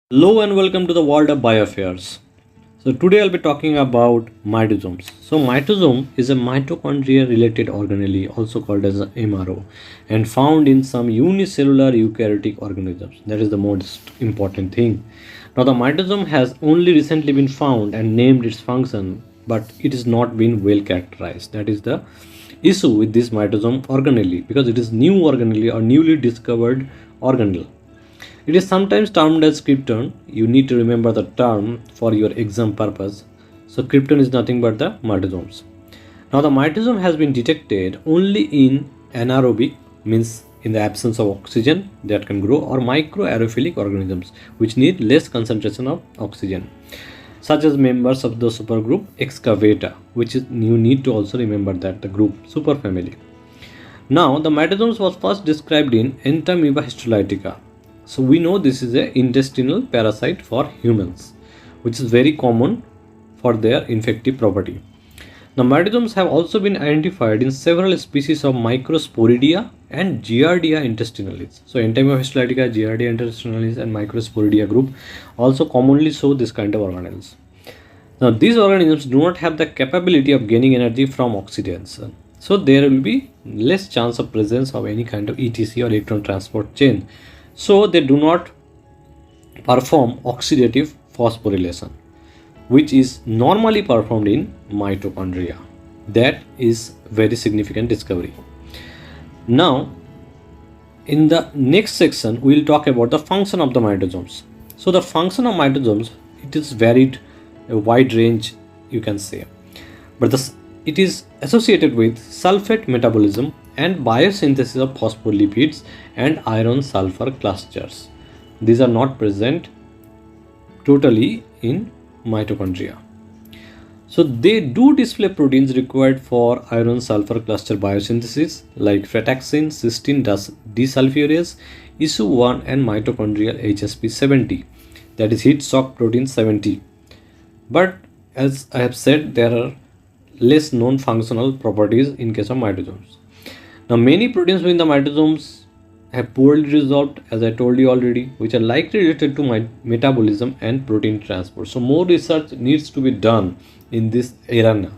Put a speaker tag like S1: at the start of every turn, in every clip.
S1: Hello and welcome to the world of BioAffairs. So today I'll be talking about mitosomes. So mitosome is a mitochondria related organelle, also called as a MRO, and found in some unicellular eukaryotic organisms. That is the most important thing. Now the mitosome has only recently been found and named its function, but it is not been well characterized. That is the issue with this mitosome organelle, because it is new organelle or newly discovered organelle. It is sometimes termed as krypton. You need to remember the term for your exam purpose. So krypton is nothing but the mitosomes. Now the mitosome has been detected only in anaerobic, means in the absence of oxygen that can grow, or microaerophilic organisms which need less concentration of oxygen, such as members of the supergroup excavata, which is, you need to also remember that the group superfamily. Now the mitosomes was first described in Entamoeba histolytica. So we know this is an intestinal parasite for humans, which is very common for their infective property. Now mitosomes have also been identified in several species of Microsporidia and Giardia intestinalis. So Entamoeba histolytica, Giardia intestinalis and Microsporidia group also commonly show this kind of organelles. Now these organisms do not have the capability of gaining energy from oxidation. So there will be less chance of presence of any kind of ETC or electron transport chain. So they do not perform oxidative phosphorylation, which is normally performed in mitochondria. That is very significant discovery. Now, in the next section, we will talk about the function of the mitosomes. So the function of mitosomes, it is varied, a wide range you can say, but it is associated with sulfate metabolism and biosynthesis of phospholipids and iron sulfur clusters. These are not present totally in mitochondria. So they do display proteins required for iron sulfur cluster biosynthesis like frataxin, cysteine desulfurase, ISU1 and mitochondrial HSP70, that is heat shock protein 70. But as I have said, there are less known functional properties in case of mitosomes. Now many proteins within the mitosomes have poorly resolved, as I told you already, which are likely related to metabolism and protein transport. So more research needs to be done in this arena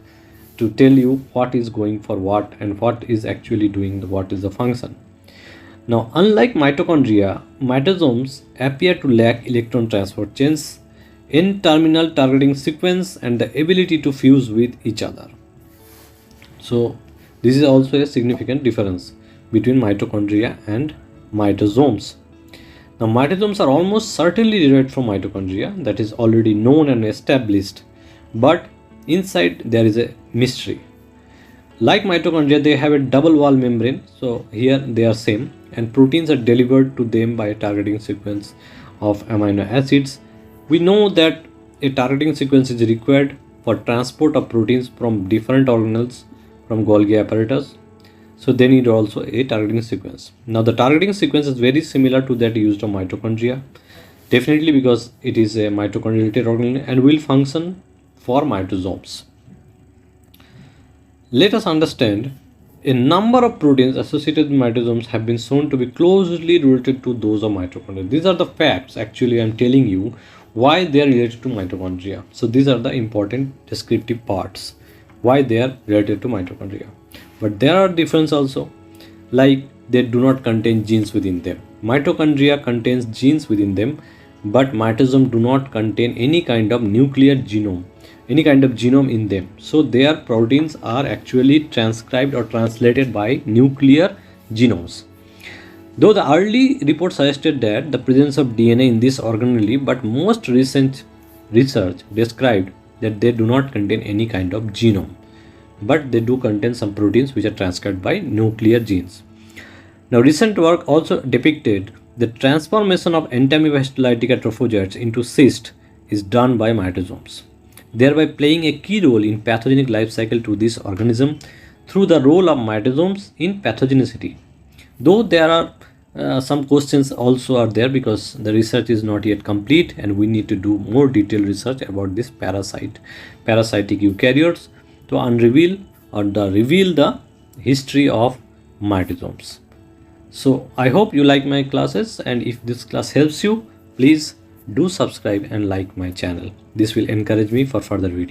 S1: to tell you what is going for what and what is actually doing what is the function. Now unlike mitochondria, mitosomes appear to lack electron transport chains, N-terminal targeting sequence and the ability to fuse with each other. So this is also a significant difference between mitochondria and mitosomes. Now mitosomes are almost certainly derived from mitochondria, that is already known and established, but inside there is a mystery. Like mitochondria, they have a double wall membrane, so here they are same, and proteins are delivered to them by a targeting sequence of amino acids. We know that a targeting sequence is required for transport of proteins from different organelles from Golgi apparatus. So they need also a targeting sequence. Now the targeting sequence is very similar to that used on mitochondria, definitely because it is a mitochondrial related organelle and will function for mitosomes. Let us understand a number of proteins associated with mitosomes have been shown to be closely related to those of mitochondria. These are the facts actually I am telling you why they are related to mitochondria. So these are the important descriptive parts why they are related to mitochondria. But there are differences also, like they do not contain genes within them. Mitochondria contains genes within them, but mitosomes do not contain any kind of nuclear genome, any kind of genome in them. So their proteins are actually transcribed or translated by nuclear genomes. Though the early report suggested that the presence of DNA in this organelle, but most recent research described that they do not contain any kind of genome, but they do contain some proteins which are transcribed by nuclear genes. Now recent work also depicted the transformation of Entamoeba histolytica trophozoites into cyst is done by mitosomes, thereby playing a key role in pathogenic life cycle to this organism through the role of mitosomes in pathogenicity. Though there are some questions also are there because the research is not yet complete and we need to do more detailed research about this parasitic eukaryotes to unreveal or reveal the history of mitosomes. So I hope you like my classes, and if this class helps you, please do subscribe and like my channel. This will encourage me for further videos.